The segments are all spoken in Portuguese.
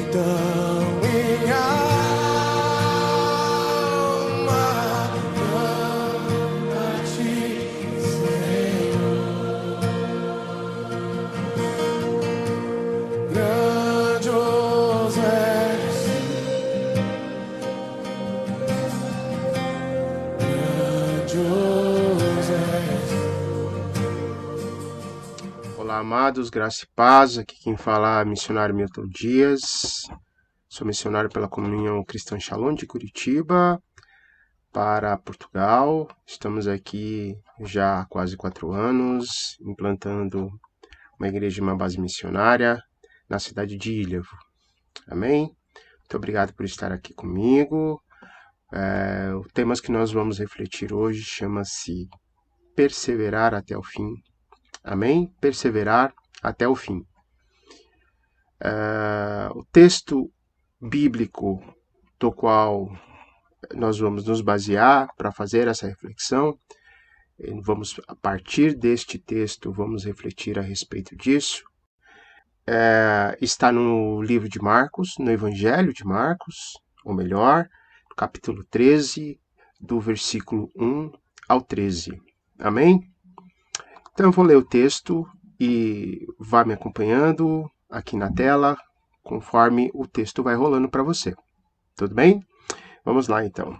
Então minha alma canta a ti, Senhor. Grandioso és, grandioso és. Olá, amados, graça e paz. Aqui quem fala é missionário Milton Dias. Sou missionário pela Comunhão Cristã Shalom de Curitiba para Portugal. Estamos aqui já há quase 4 anos, implantando uma igreja de uma base missionária na cidade de Ilhavo. Amém? Muito obrigado por estar aqui comigo. O tema que nós vamos refletir hoje chama-se Perseverar até o fim. Amém? Perseverar até o fim. O texto bíblico do qual nós vamos nos basear para fazer essa reflexão, vamos, a partir deste texto, vamos refletir a respeito disso, está no livro de Marcos, no Evangelho de Marcos, ou melhor, no capítulo 13, do versículo 1 ao 13. Amém? Então eu vou ler o texto e vá me acompanhando aqui na tela, conforme o texto vai rolando para você. Tudo bem? Vamos lá então.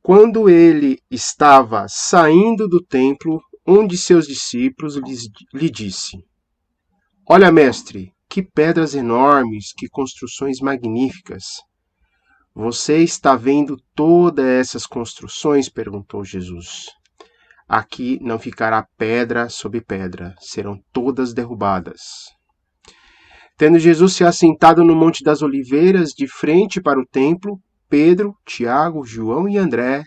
Quando ele estava saindo do templo, um de seus discípulos lhe disse: Olha, mestre, que pedras enormes, que construções magníficas. Você está vendo todas essas construções? Perguntou Jesus. Aqui não ficará pedra sobre pedra, serão todas derrubadas. Tendo Jesus se assentado no Monte das Oliveiras, de frente para o templo, Pedro, Tiago, João e André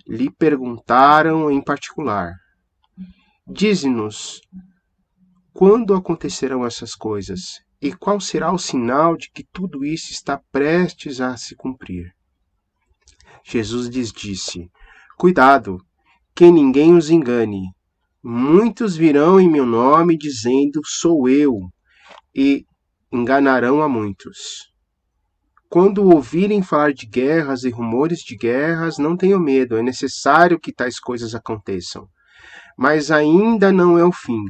lhe perguntaram em particular: Dize-nos, quando acontecerão essas coisas? E qual será o sinal de que tudo isso está prestes a se cumprir? Jesus lhes disse: Cuidado, que ninguém os engane. Muitos virão em meu nome dizendo, sou eu, e enganarão a muitos. Quando ouvirem falar de guerras e rumores de guerras, não tenham medo, é necessário que tais coisas aconteçam. Mas ainda não é o fim.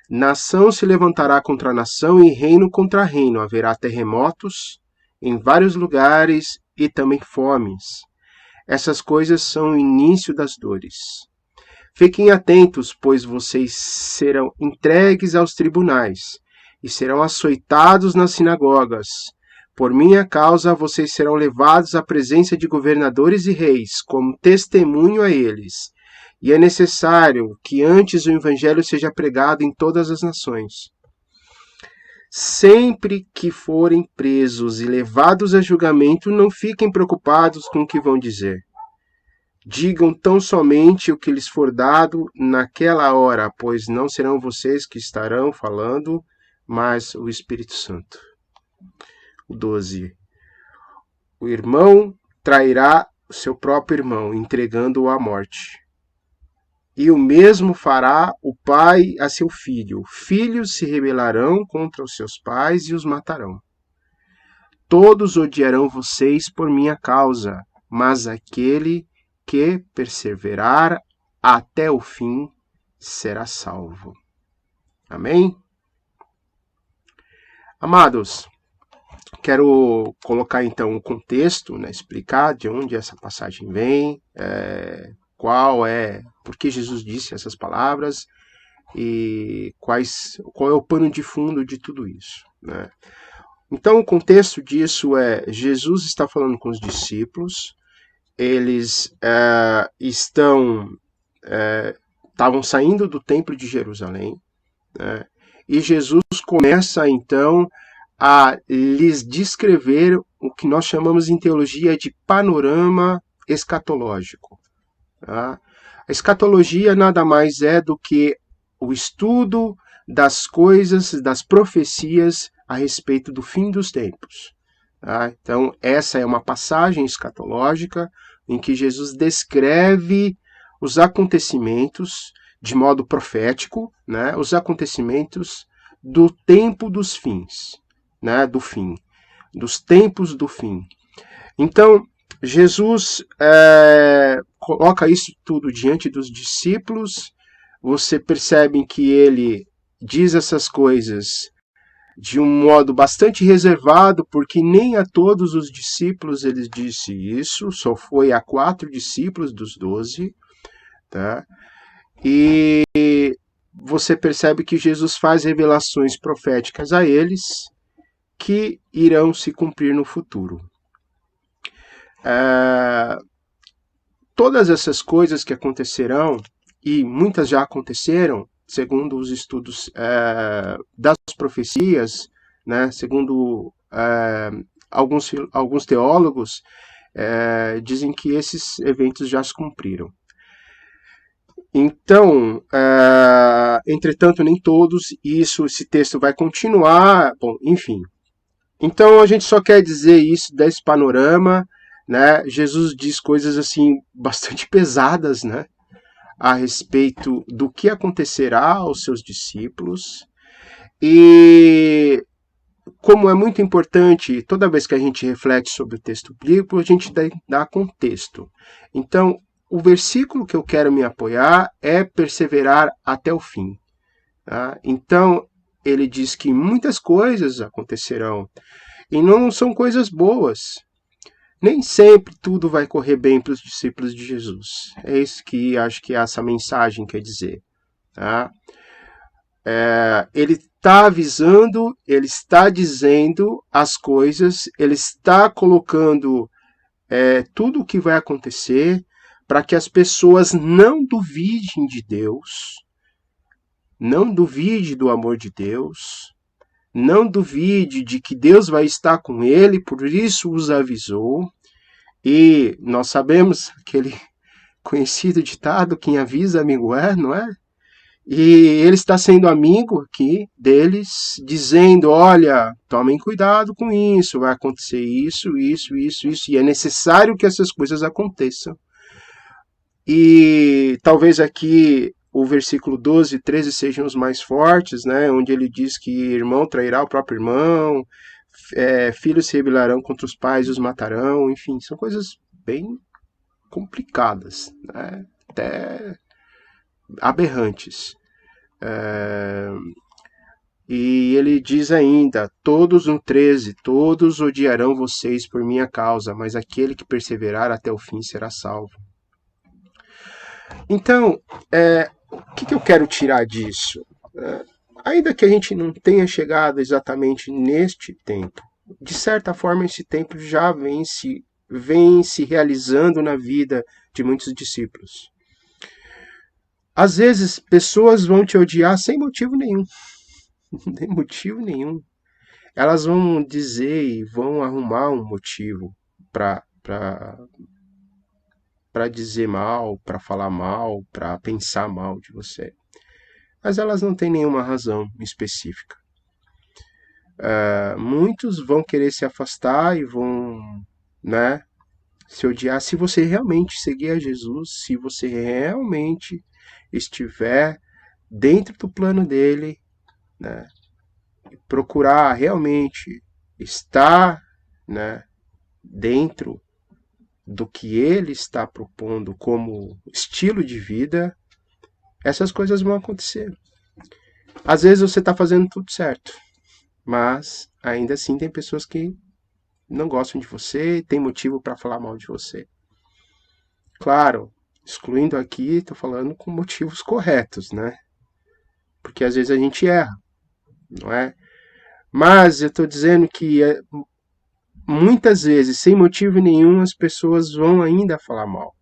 Nação se levantará contra nação e reino contra reino. Haverá terremotos em vários lugares e também fomes. Essas coisas são o início das dores. Fiquem atentos, pois vocês serão entregues aos tribunais e serão açoitados nas sinagogas. Por minha causa, vocês serão levados à presença de governadores e reis, como testemunho a eles. E é necessário que antes o evangelho seja pregado em todas as nações. Sempre que forem presos e levados a julgamento, não fiquem preocupados com o que vão dizer. Digam tão somente o que lhes for dado naquela hora, pois não serão vocês que estarão falando, mas o Espírito Santo. 12. O irmão trairá o seu próprio irmão, entregando-o à morte. E o mesmo fará o pai a seu filho. Filhos se rebelarão contra os seus pais e os matarão. Todos odiarão vocês por minha causa, mas aquele que perseverar até o fim será salvo. Amém? Amados, quero colocar então o contexto, explicar de onde essa passagem vem, por que Jesus disse essas palavras e qual é o pano de fundo de tudo isso. Então o contexto disso é, Jesus está falando com os discípulos, eles estavam saindo do templo de Jerusalém, e Jesus começa então a lhes descrever o que nós chamamos em teologia de panorama escatológico. A escatologia nada mais é do que o estudo das coisas, das profecias a respeito do fim dos tempos. Então, essa é uma passagem escatológica em que Jesus descreve os acontecimentos de modo profético, os acontecimentos do tempo dos fins, do fim. dos tempos do fim. Então, Jesus coloca isso tudo diante dos discípulos. Você percebe que ele diz essas coisas de um modo bastante reservado, porque nem a todos os discípulos ele disse isso, só foi a 4 discípulos dos 12, tá? E você percebe que Jesus faz revelações proféticas a eles que irão se cumprir no futuro. Todas essas coisas que acontecerão, e muitas já aconteceram, segundo os estudos das profecias, né, segundo alguns teólogos, dizem que esses eventos já se cumpriram. Então, entretanto, nem todos, esse texto vai continuar, bom, enfim. Então, a gente só quer dizer isso desse panorama, né? Jesus diz coisas assim bastante pesadas, né, a respeito do que acontecerá aos seus discípulos. E como é muito importante, toda vez que a gente reflete sobre o texto bíblico, a gente dá contexto. Então, o versículo que eu quero me apoiar é perseverar até o fim. Tá? Então, ele diz que muitas coisas acontecerão e não são coisas boas. Nem sempre tudo vai correr bem para os discípulos de Jesus. É isso que acho que essa mensagem quer dizer. Tá? Ele está avisando, ele está dizendo as coisas, ele está colocando tudo o que vai acontecer para que as pessoas não duvidem de Deus, não duvide do amor de Deus, não duvide de que Deus vai estar com ele, por isso os avisou. E nós sabemos aquele conhecido ditado, quem avisa amigo é, não é? E ele está sendo amigo aqui deles, dizendo, olha, tomem cuidado com isso, vai acontecer isso, e é necessário que essas coisas aconteçam. E talvez aqui o versículo 12 e 13 sejam os mais fortes, né, onde ele diz que irmão trairá o próprio irmão, filhos se rebelarão contra os pais e os matarão, enfim, são coisas bem complicadas, né, até aberrantes. E ele diz ainda, todos no 13, todos odiarão vocês por minha causa, mas aquele que perseverar até o fim será salvo. Então, o que eu quero tirar disso? Ainda que a gente não tenha chegado exatamente neste tempo, de certa forma esse tempo já vem se realizando na vida de muitos discípulos. Às vezes, pessoas vão te odiar sem motivo nenhum. Sem motivo nenhum. Elas vão dizer e vão arrumar um motivo para dizer mal, para falar mal, para pensar mal de você. Mas elas não têm nenhuma razão específica. Muitos vão querer se afastar e vão, né, se odiar se você realmente seguir a Jesus, se você realmente estiver dentro do plano dele, né, procurar realmente estar, né, dentro do que ele está propondo como estilo de vida, essas coisas vão acontecer. Às vezes você está fazendo tudo certo, mas ainda assim tem pessoas que não gostam de você, tem motivo para falar mal de você. Claro, excluindo aqui, estou falando com motivos corretos, né? Porque às vezes a gente erra, não é? Mas eu estou dizendo que muitas vezes, sem motivo nenhum, as pessoas vão ainda falar mal.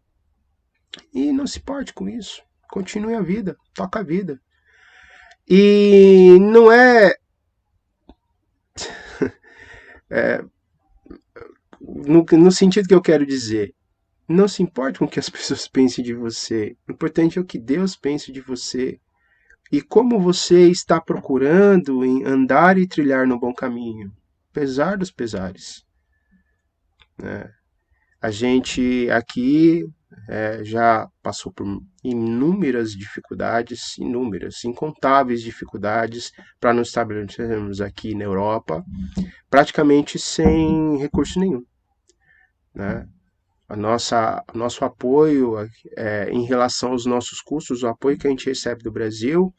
E não se pode com isso. Continue a vida, toca a vida. E não no sentido que eu quero dizer, não se importa com o que as pessoas pensem de você. O importante é o que Deus pense de você. E como você está procurando em andar e trilhar no bom caminho, apesar dos pesares. A gente aqui, já passou por inúmeras dificuldades, incontáveis dificuldades para nos estabelecermos aqui na Europa, praticamente sem recurso nenhum, né? Nosso apoio em relação aos nossos custos, o apoio que a gente recebe do Brasil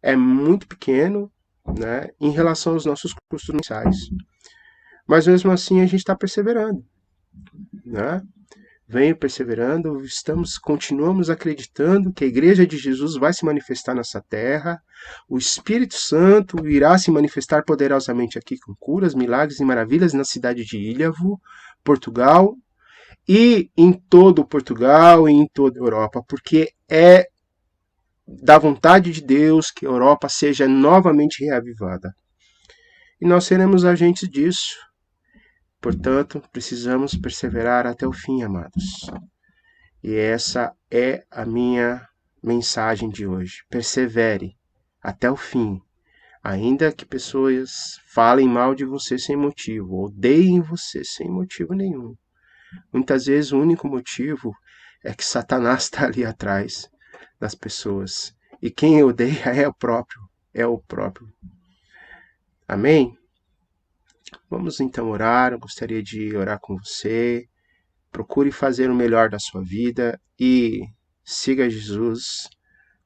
é muito pequeno, né, em relação aos nossos custos mensais. Mas mesmo assim a gente está perseverando, né? Venho perseverando, continuamos acreditando que a Igreja de Jesus vai se manifestar nessa terra, o Espírito Santo irá se manifestar poderosamente aqui com curas, milagres e maravilhas na cidade de Ilhavo, Portugal, e em todo Portugal e em toda a Europa, porque é da vontade de Deus que a Europa seja novamente reavivada. E nós seremos agentes disso. Portanto, precisamos perseverar até o fim, amados. E essa é a minha mensagem de hoje. Persevere até o fim. Ainda que pessoas falem mal de você sem motivo, odeiem você sem motivo nenhum. Muitas vezes o único motivo é que Satanás está ali atrás das pessoas. E quem odeia é o próprio. Amém? Vamos então orar. Eu gostaria de orar com você. Procure fazer o melhor da sua vida e siga Jesus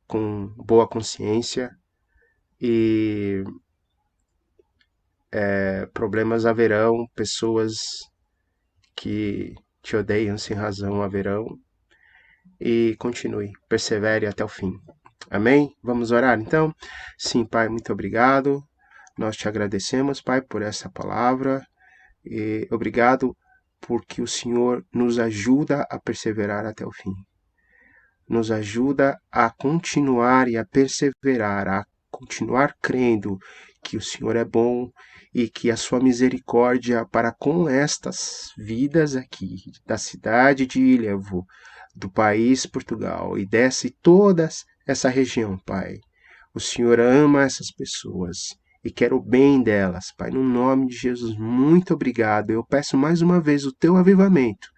com boa consciência. E problemas haverão, pessoas que te odeiam sem razão haverão. E continue, persevere até o fim. Amém? Vamos orar então? Sim, Pai, muito obrigado. Nós te agradecemos, Pai, por essa palavra. E obrigado porque o Senhor nos ajuda a perseverar até o fim. Nos ajuda a continuar e a perseverar, a continuar crendo que o Senhor é bom e que a sua misericórdia para com estas vidas aqui, da cidade de Ilhavo, do país Portugal e desce toda essa região, Pai. O Senhor ama essas pessoas e quer o bem delas, Pai. No nome de Jesus, muito obrigado. Eu peço mais uma vez o teu avivamento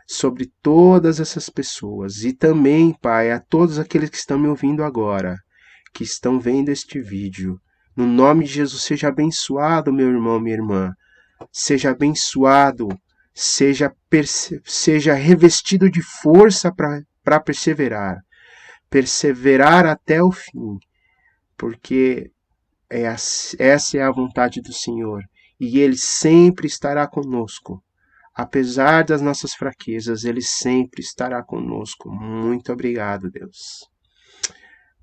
sobre todas essas pessoas e também, Pai, a todos aqueles que estão me ouvindo agora, que estão vendo este vídeo. No nome de Jesus, seja abençoado, meu irmão, minha irmã. Seja abençoado, seja revestido de força para perseverar. Perseverar até o fim, porque essa é a vontade do Senhor. E Ele sempre estará conosco. Apesar das nossas fraquezas, Ele sempre estará conosco. Muito obrigado, Deus.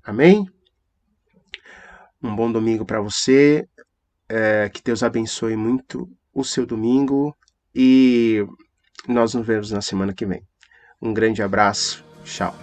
Amém? Um bom domingo para você. Que Deus abençoe muito o seu domingo. E nós nos vemos na semana que vem. Um grande abraço. Tchau.